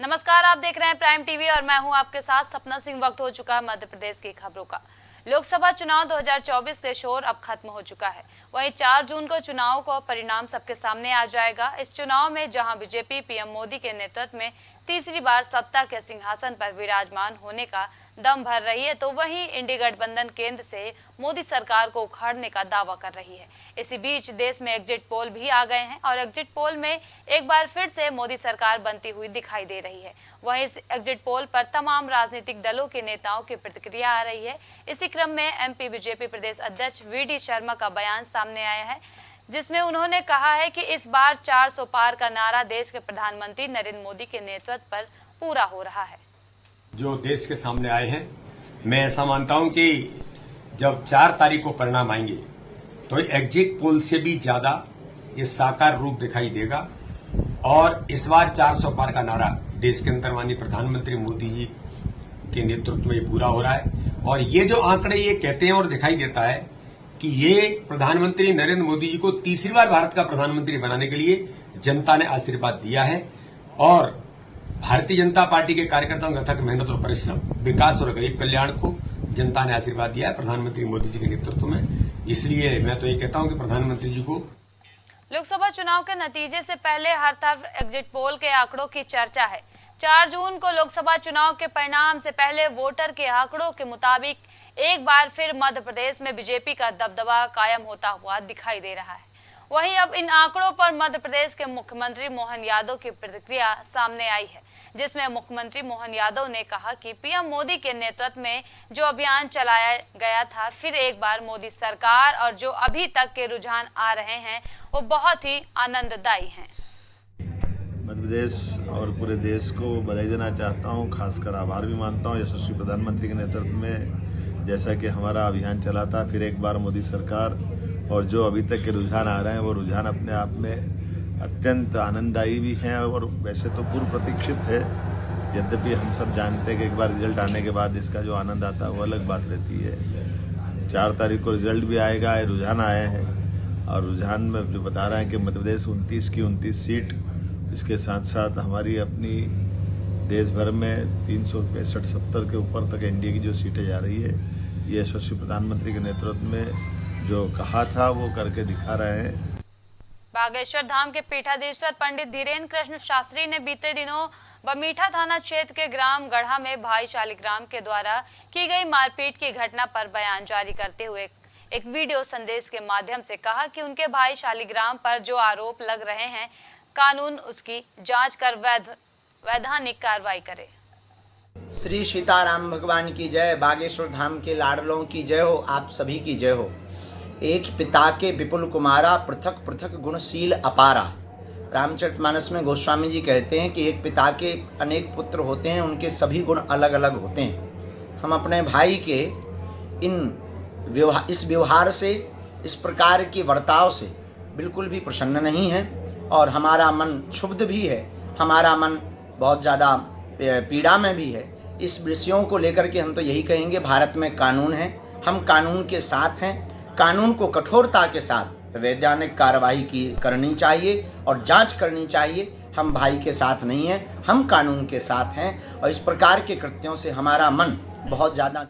नमस्कार, आप देख रहे हैं प्राइम टीवी और मैं हूं आपके साथ सपना सिंह। वक्त हो चुका है मध्य प्रदेश की खबरों का। लोकसभा चुनाव 2024 के शोर अब खत्म हो चुका है। वहीं 4 जून को चुनाव का परिणाम सबके सामने आ जाएगा। इस चुनाव में जहां बीजेपी पीएम मोदी के नेतृत्व में तीसरी बार सत्ता के सिंहासन पर विराजमान होने का दम भर रही है, तो वहीं इंडी गठबंधन केंद्र से मोदी सरकार को उखाड़ने का दावा कर रही है। इसी बीच देश में एग्जिट पोल भी आ गए हैं और एग्जिट पोल में एक बार फिर से मोदी सरकार बनती हुई दिखाई दे रही है। वहीं इस एग्जिट पोल पर तमाम राजनीतिक दलों के नेताओं की प्रतिक्रिया आ रही है। इसी क्रम में एमपी बीजेपी प्रदेश अध्यक्ष वीडी शर्मा का बयान सामने आया है, जिसमें उन्होंने कहा है कि इस बार 400 पार का नारा देश के प्रधानमंत्री नरेंद्र मोदी के नेतृत्व पर पूरा हो रहा है। जो देश के सामने आए हैं, मैं ऐसा मानता हूं कि जब 4 तारीख को परिणाम आएंगे तो एग्जिट पोल से भी ज्यादा ये साकार रूप दिखाई देगा और इस बार 400 पार का नारा देश के अंदर माननीय प्रधानमंत्री मोदी जी के नेतृत्व में पूरा हो रहा है। और ये जो आंकड़े ये कहते हैं और दिखाई देता है कि ये प्रधानमंत्री नरेंद्र मोदी जी को तीसरी बार भारत का प्रधानमंत्री बनाने के लिए जनता ने आशीर्वाद दिया है और भारतीय जनता पार्टी के कार्यकर्ताओं की अथक मेहनत और परिश्रम, विकास और गरीब कल्याण को जनता ने आशीर्वाद दिया है प्रधानमंत्री मोदी जी के नेतृत्व में। इसलिए मैं तो ये कहता हूं कि प्रधानमंत्री जी को लोकसभा चुनाव के नतीजे से पहले हर तरफ एग्जिट पोल के आंकड़ों की चर्चा है। 4 जून को लोकसभा चुनाव के परिणाम से पहले वोटर के आंकड़ों के मुताबिक एक बार फिर मध्य प्रदेश में बीजेपी का दबदबा कायम होता हुआ दिखाई दे रहा है। वहीं अब इन आंकड़ों पर मध्य प्रदेश के मुख्यमंत्री मोहन यादव की प्रतिक्रिया सामने आई है, जिसमें मुख्यमंत्री मोहन यादव ने कहा कि पीएम मोदी के नेतृत्व में जो अभियान चलाया गया था, फिर एक बार मोदी सरकार और जो अभी तक के रुझान आ रहे हैं वो बहुत ही आनंददायी हैं। मध्य प्रदेश और पूरे देश को बधाई देना चाहता हूं, खासकर आभार भी मानता हूं यशस्वी प्रधानमंत्री के नेतृत्व में जैसा कि हमारा अभियान चला था फिर एक बार मोदी सरकार, और जो अभी तक के रुझान आ रहे हैं वो रुझान अपने आप में अत्यंत आनंददायी भी हैं और वैसे तो पूर्व प्रतीक्षित है। यद्यपि हम सब जानते हैं कि एक बार रिजल्ट आने के बाद इसका जो आनंद आता है वो अलग बात रहती है। 4 तारीख को रिजल्ट भी आएगा, रुझान आए हैं और रुझान में जो बता रहे हैं कि मध्य प्रदेश 29 की 29 सीट, इसके साथ साथ हमारी अपनी देश भर में 365-70 के ऊपर तक एनडीए की जो सीटें जा रही है, ये यशस्वी प्रधानमंत्री के नेतृत्व में जो कहा था वो करके दिखा रहे हैं। बागेश्वर धाम के पीठाधीश्वर पंडित धीरेन्द्र कृष्ण शास्त्री ने बीते दिनों बमीठा थाना क्षेत्र के ग्राम गढ़ा में भाई शालिग्राम के द्वारा की गई मारपीट की घटना पर बयान जारी करते हुए एक वीडियो संदेश के माध्यम से कहा कि उनके भाई शालिग्राम पर जो आरोप लग रहे हैं, कानून उसकी जांच कर वैधानिक कार्रवाई करे। श्री सीताराम भगवान की जय। बागेश्वर धाम के लाडलों की जय हो, आप सभी की जय हो। एक पिता के विपुल कुमारा, पृथक पृथक गुणशील अपारा। रामचरितमानस में गोस्वामी जी कहते हैं कि एक पिता के अनेक पुत्र होते हैं, उनके सभी गुण अलग अलग होते हैं। हम अपने भाई के इस व्यवहार से, इस प्रकार के वर्ताव से बिल्कुल भी प्रसन्न नहीं हैं और हमारा मन क्षुब्ध भी है, हमारा मन बहुत ज़्यादा पीड़ा में भी है। इस विषयों को लेकर के हम तो यही कहेंगे, भारत में कानून है, हम कानून के साथ हैं। कानून को कठोरता के साथ वैधानिक कार्रवाई करनी चाहिए और जांच करनी चाहिए। हम भाई के साथ नहीं हैं, हम कानून के साथ हैं और इस प्रकार के कृत्यों से हमारा मन बहुत ज़्यादा।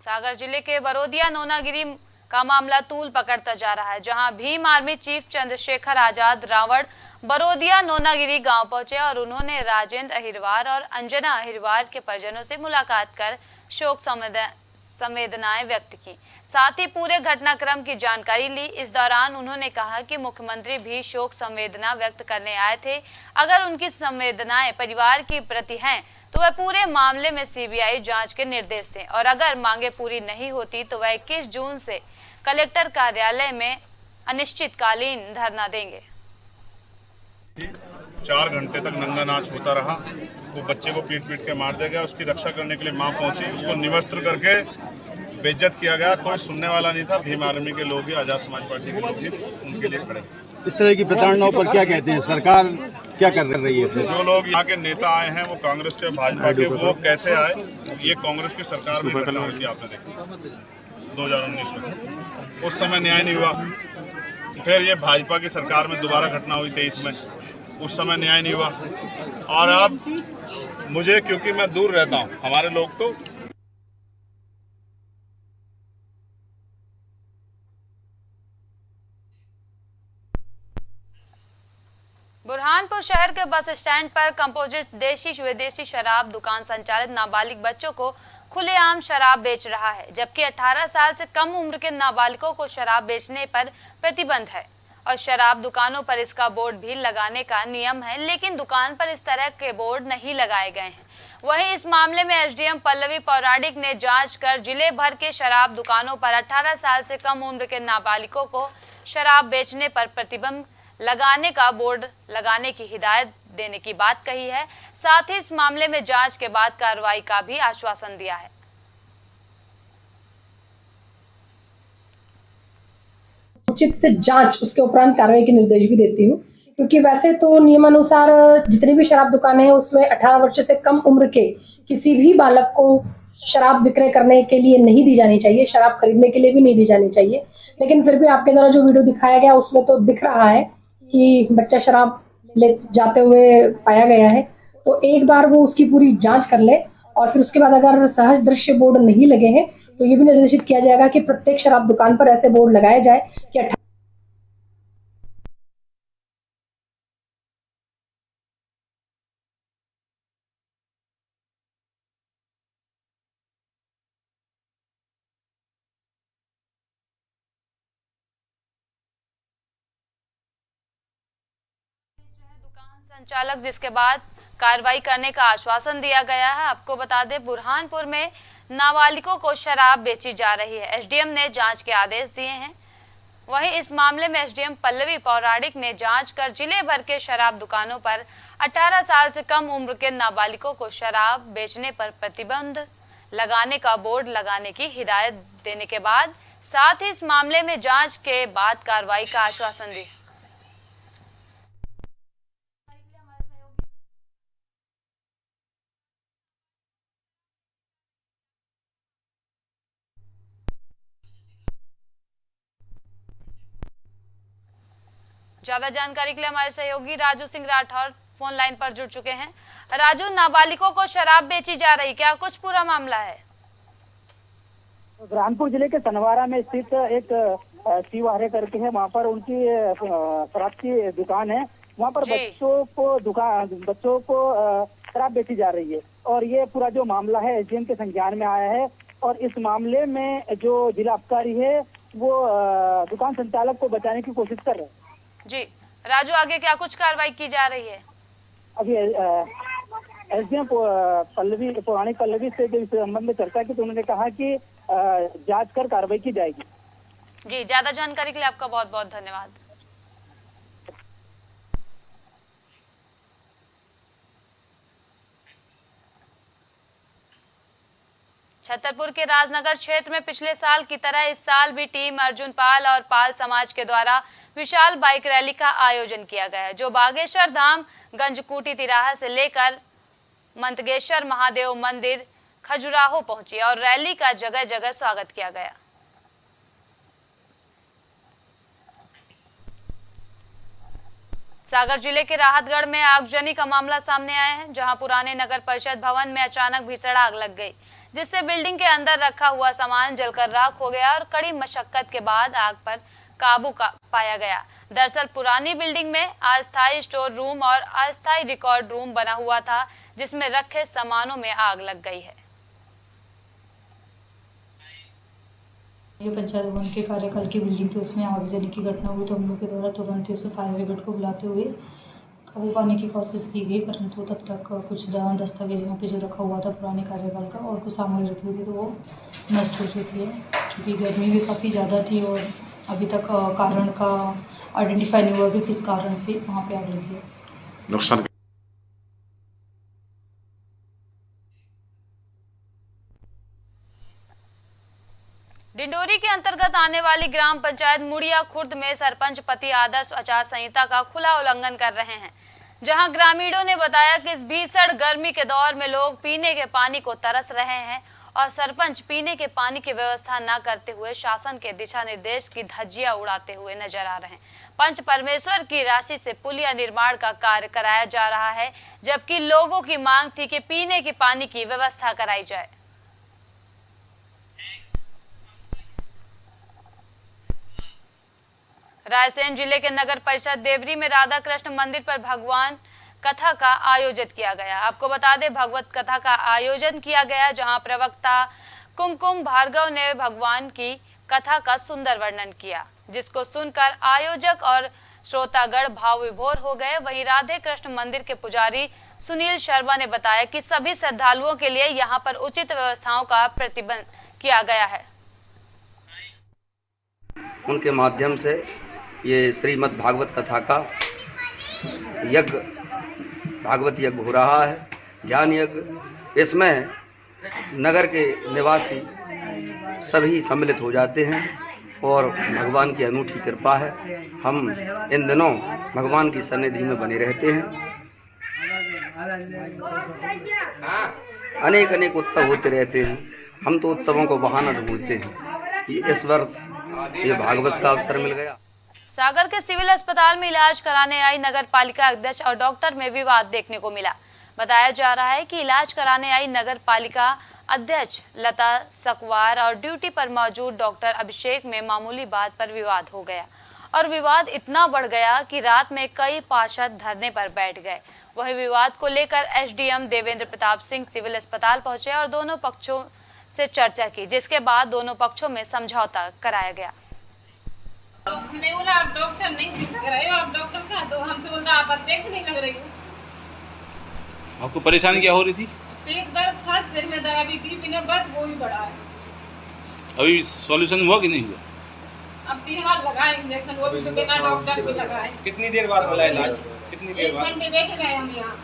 सागर जिले के बरोदिया नोनागिरी का मामला तूल पकड़ता जा रहा है, जहां भीम आर्मी चीफ चंद्रशेखर आजाद रावण बरोदिया नोनागिरी गांव पहुंचे और उन्होंने राजेंद्र अहिरवार और अंजना अहिरवार के परिजनों से मुलाकात कर शोक संवेदनाएं व्यक्त की, साथ ही पूरे घटनाक्रम की जानकारी ली। इस दौरान उन्होंने कहा कि मुख्यमंत्री भी शोक संवेदना व्यक्त करने आए थे। अगर उनकी संवेदनाएं परिवार की प्रति हैं तो वह पूरे मामले में सीबीआई जांच के निर्देश दें और अगर मांगे पूरी नहीं होती तो वह 21 जून से कलेक्टर कार्यालय में अनिश्चितकालीन धरना देंगे। 4 घंटे तक नंगा नाच होता रहा। वो बच्चे को पीट के मार दिया गया, उसकी रक्षा करने के लिए मां पहुंची, उसको निवस्त्र करके बेइज्जत किया गया। कोई सुनने वाला नहीं था। भीम आर्मी के लोग ही, आजाद समाज पार्टी के लोग ही उनके लिए खड़े। इस तरह की प्रताड़नाओं पर क्या कहते हैं, सरकार क्या कर रही है? जो लोग यहाँ के नेता आए हैं वो कांग्रेस के, भाजपा के, वो कैसे आए? ये कांग्रेस की सरकार में घटना हुई थी, आपने देखा 2019 में, उस समय न्याय नहीं हुआ। फिर ये भाजपा की सरकार में दोबारा घटना हुई 23 में, उस समय न्याय नहीं हुआ। और अब मुझे, क्योंकि मैं दूर रहता हूँ, हमारे लोग तो बुरहानपुर शहर के बस स्टैंड पर कंपोजिट देशी विदेशी शराब दुकान संचालित नाबालिग बच्चों को खुलेआम शराब बेच रहा है, जबकि 18 साल से कम उम्र के नाबालिगों को शराब बेचने पर प्रतिबंध है और शराब दुकानों पर इसका बोर्ड भी लगाने का नियम है, लेकिन दुकान पर इस तरह के बोर्ड नहीं लगाए गए हैं। वहीं इस मामले में एसडीएम पल्लवी पौराणिक ने जांच कर जिले भर के शराब दुकानों पर 18 साल से कम उम्र के नाबालिगों को शराब बेचने पर प्रतिबंध लगाने का बोर्ड लगाने की हिदायत देने की बात कही है। साथ ही इस मामले में जांच के बाद कार्रवाई का भी आश्वासन दिया है। उचित जांच उसके उपरांत कार्रवाई के निर्देश भी देती हूँ, क्योंकि वैसे तो नियमानुसार जितनी भी शराब दुकानें हैं उसमें 18 वर्ष से कम उम्र के किसी भी बालक को शराब विक्रय करने के लिए नहीं दी जानी चाहिए, शराब खरीदने के लिए भी नहीं दी जानी चाहिए। लेकिन फिर भी आपके द्वारा जो वीडियो दिखाया गया उसमें तो दिख रहा है कि बच्चा शराब ले जाते हुए पाया गया है। तो एक बार वो उसकी पूरी जांच कर ले और फिर उसके बाद अगर सहज दृश्य बोर्ड नहीं लगे हैं तो ये भी निर्देशित किया जाएगा कि प्रत्येक शराब दुकान पर ऐसे बोर्ड लगाए जाए कि दुकान संचालक, जिसके बाद कार्रवाई करने का आश्वासन दिया गया है। आपको बता दें, बुरहानपुर में नाबालिगों को शराब बेची जा रही है। एसडीएम ने जांच के आदेश दिए हैं। वहीं इस मामले में एसडीएम पल्लवी पौराणिक ने जांच कर जिले भर के शराब दुकानों पर 18 साल से कम उम्र के नाबालिगों को शराब बेचने पर प्रतिबंध लगाने का बोर्ड लगाने की हिदायत देने के बाद साथ ही इस मामले में जांच के बाद कार्रवाई का आश्वासन दिया। ज्यादा जानकारी के लिए हमारे सहयोगी राजू सिंह राठौर फोन लाइन पर जुड़ चुके हैं। राजू, नाबालिगों को शराब बेची जा रही, क्या कुछ पूरा मामला है? बुरहानपुर जिले के सनवारा में स्थित एक शिवहरे करके है, वहाँ पर उनकी शराब की दुकान है। वहाँ पर बच्चों को शराब बेची जा रही है और ये पूरा जो मामला है एसडीएम के संज्ञान में आया है। और इस मामले में जो जिला आबकारी है वो दुकान संचालक को बचाने की कोशिश कर रहे हैं। जी राजू, आगे क्या कुछ कार्रवाई की जा रही है? अभी एसडीएम पौराणिक पल्लवी से इस संबंध में चर्चा की तो उन्होंने कहा कि जांच कर कार्रवाई की जाएगी। जी, ज्यादा जानकारी के लिए आपका बहुत बहुत धन्यवाद। छतरपुर के राजनगर क्षेत्र में पिछले साल की तरह इस साल भी टीम अर्जुन पाल और पाल समाज के द्वारा विशाल बाइक रैली का आयोजन किया गया है, जो बागेश्वर धाम गंजकूटी तिराहा से लेकर मंतगेश्वर महादेव मंदिर खजुराहो पहुंची और रैली का जगह जगह स्वागत किया गया। सागर जिले के राहतगढ़ में आगजनी का मामला सामने आया है, जहां पुराने नगर परिषद भवन में अचानक भीषण आग लग गई, जिससे बिल्डिंग के अंदर रखा हुआ सामान जलकर राख हो गया और कड़ी मशक्कत के बाद आग पर काबू पाया गया। दरअसल पुरानी बिल्डिंग में अस्थायी स्टोर रूम और अस्थायी रिकॉर्ड रूम बना हुआ था, जिसमें रखे सामानों में आग लग गई है। ये पंचायत भवन के कार्यकाल की बिल्डिंग थी, उसमें आगजनी की घटना हुई तो हम लोग के द्वारा तुरंत ही उसे फायर ब्रिगेड को बुलाते हुए काबू पाने की कोशिश की गई, परंतु तब तक कुछ दस्तावेज वहाँ पे जो रखा हुआ था पुराने कार्यकाल का और कुछ सामग्री रखी हुई थी तो वो नष्ट हो चुकी है। क्योंकि गर्मी भी काफ़ी ज़्यादा थी और अभी तक कारण का आइडेंटिफाई नहीं हुआ कि किस कारण से वहाँ पे आग लगी है। नुकसान डिंडोरी के अंतर्गत आने वाली ग्राम पंचायत मुड़िया खुर्द में सरपंच पति आदर्श आचार संहिता का खुला उल्लंघन कर रहे हैं, जहां ग्रामीणों ने बताया कि इस भीषण गर्मी के दौर में लोग पीने के पानी को तरस रहे हैं और सरपंच पीने के पानी की व्यवस्था न करते हुए शासन के दिशा निर्देश की धज्जियां उड़ाते हुए नजर आ रहे हैं। पंच परमेश्वर की राशि से पुलिया निर्माण का कार्य कराया जा रहा है, जबकि लोगों की मांग थी कि पीने के पानी की व्यवस्था कराई जाए। रायसेन जिले के नगर परिषद देवरी में राधा कृष्ण मंदिर पर भगवान कथा का आयोजित किया गया। आपको बता दें, भगवत कथा का आयोजन किया गया, जहां प्रवक्ता कुमकुम भार्गव ने भगवान की कथा का सुंदर वर्णन किया, जिसको सुनकर आयोजक और श्रोतागण भाव विभोर हो गए। वहीं राधे कृष्ण मंदिर के पुजारी सुनील शर्मा ने बताया कि सभी श्रद्धालुओं के लिए यहां पर उचित व्यवस्थाओं का प्रतिबंध किया गया है। उनके माध्यम से ये श्रीमद् भागवत कथा का यज्ञ, भागवत यज्ञ हो रहा है, ज्ञान यज्ञ। इसमें नगर के निवासी सभी सम्मिलित हो जाते हैं और भगवान की अनूठी कृपा है। हम इन दिनों भगवान की सन्निधि में बने रहते हैं। अनेक अनेक उत्सव होते रहते हैं। हम तो उत्सवों को बहाना ढूंढते हैं। इस वर्ष ये भागवत का अवसर मिल गया। सागर के सिविल अस्पताल में इलाज कराने आई नगर पालिका अध्यक्ष और डॉक्टर में विवाद देखने को मिला। बताया जा रहा है कि इलाज कराने आई नगर पालिका अध्यक्ष लता सकवार और ड्यूटी पर मौजूद डॉक्टर अभिषेक में मामूली बात पर विवाद हो गया और विवाद इतना बढ़ गया कि रात में कई पार्षद धरने पर बैठ गए। वही विवाद को लेकर एसडीएम देवेंद्र प्रताप सिंह सिविल अस्पताल पहुंचे और दोनों पक्षों से चर्चा की, जिसके बाद दोनों पक्षों में समझौता कराया गया। मैंने बोला आप डॉक्टर नहीं दिख रहे हो, आप डॉक्टर कहा, तो हमसे बोलता आप अध्यक्ष नहीं लग रही हो। आपको परेशानी क्या हो रही थी? पेट दर्द था, सिर में दर्द, अभी बीपी ने बढ़ वो भी बढ़ा है। अभी सॉल्यूशन हुआ कि नहीं हुआ? अब बिहार लगा इंजेक्शन, वो भी तो बिना डॉक्टर भी लगा है। कितनी देर बाद मिला इलाज? कितनी देर बाद? 1 घंटे बैठे रहे हम यहाँ।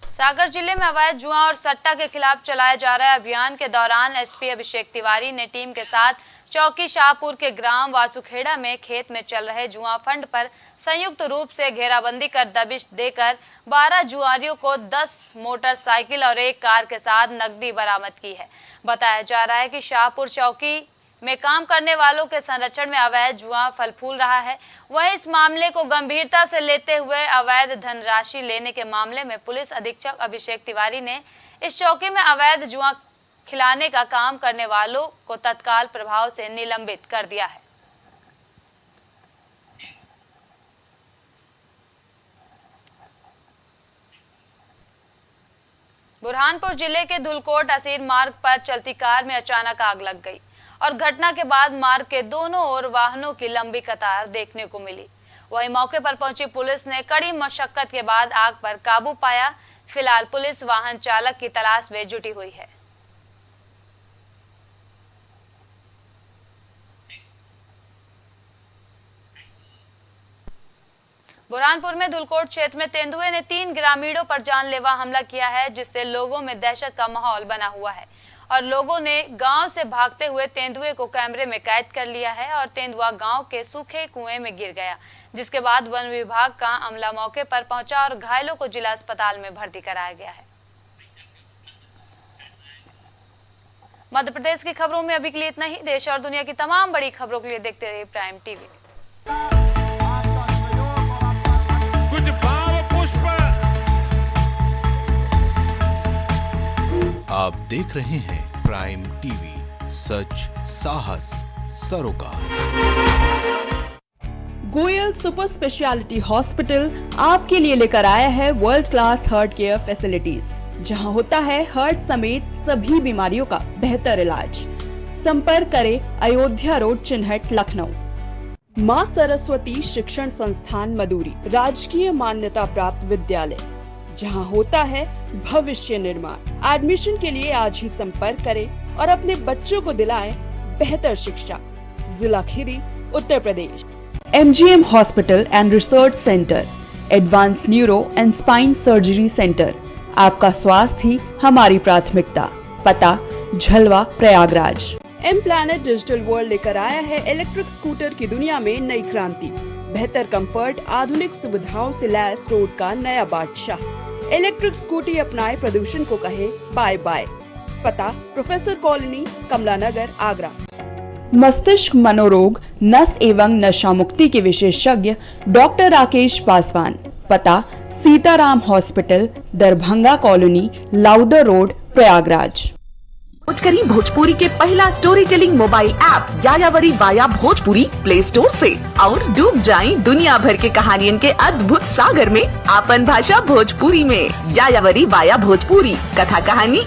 सागर जिले में अवैध जुआ और सट्टा के खिलाफ चलाए जा रहे अभियान के दौरान एसपी अभिषेक तिवारी ने टीम के साथ चौकी शाहपुर के ग्राम वासुखेड़ा में खेत में चल रहे जुआ फंड पर संयुक्त रूप से घेराबंदी कर दबिश देकर 12 जुआरियों को 10 मोटरसाइकिल और 1 कार के साथ नकदी बरामद की है। बताया जा रहा है कि शाहपुर चौकी में काम करने वालों के संरक्षण में अवैध जुआ फल फूल रहा है। वहीं इस मामले को गंभीरता से लेते हुए अवैध धनराशि लेने के मामले में पुलिस अधीक्षक अभिषेक तिवारी ने इस चौकी में अवैध जुआ खिलाने का काम करने वालों को तत्काल प्रभाव से निलंबित कर दिया है। बुरहानपुर जिले के धुलकोट असीर मार्ग पर चलती कार में अचानक आग लग गई और घटना के बाद मार्ग के दोनों ओर वाहनों की लंबी कतार देखने को मिली। वहीं मौके पर पहुंची पुलिस ने कड़ी मशक्कत के बाद आग पर काबू पाया। फिलहाल पुलिस वाहन चालक की तलाश में जुटी हुई है। बुरहानपुर में धुलकोट क्षेत्र में तेंदुए ने 3 ग्रामीणों पर जानलेवा हमला किया है, जिससे लोगों में दहशत का माहौल बना हुआ है और लोगों ने गांव से भागते हुए तेंदुए को कैमरे में कैद कर लिया है और तेंदुआ गांव के सूखे कुएं में गिर गया, जिसके बाद वन विभाग का अमला मौके पर पहुंचा और घायलों को जिला अस्पताल में भर्ती कराया गया है। मध्य प्रदेश की खबरों में अभी के लिए इतना ही। देश और दुनिया की तमाम बड़ी खबरों के लिए देखते रहिए प्राइम टीवी। कुछ भाव पुष्प। आप देख रहे हैं प्राइम टीवी, सच साहस सरोकार। गोयल सुपर स्पेशलिटी हॉस्पिटल आपके लिए लेकर आया है world class heart care facilities, जहां होता है हार्ट समेत सभी बीमारियों का बेहतर इलाज। संपर्क करें अयोध्या रोड, चिन्हट, लखनऊ। मां सरस्वती शिक्षण संस्थान मदुरी, राजकीय मान्यता प्राप्त विद्यालय, जहां होता है भविष्य निर्माण। एडमिशन के लिए आज ही संपर्क करें और अपने बच्चों को दिलाएं बेहतर शिक्षा। जिला Kheri, Uttar Pradesh. MGM hospital and research centre, advance neuro and spine surgery centre. आपका स्वास्थ्य ही हमारी प्राथमिकता। पता Jhalwa, Prayagraj. M planet digital world लेकर आया है इलेक्ट्रिक स्कूटर की दुनिया में नई क्रांति। बेहतर कंफर्ट, आधुनिक सुविधाओं से लैस रोड का नया बादशाह। इलेक्ट्रिक स्कूटी अपनाए, प्रदूषण को कहे बाय बाय। पता प्रोफेसर कॉलोनी, कमला नगर, आगरा। मस्तिष्क मनोरोग, नस एवं नशा मुक्ति के विशेषज्ञ डॉक्टर राकेश पासवान। पता Sitaram hospital, Darbhanga colony, Lowther Road, Prayagraj. करी भोजपुरी के पहला story telling mobile app Yayavari via Bhojpuri Play Store से और डूब जाएं दुनिया भर के कहानियन के अद्भुत सागर में आपन भाषा भोजपुरी में। यायावरी वाया भोजपुरी, कथा कहानी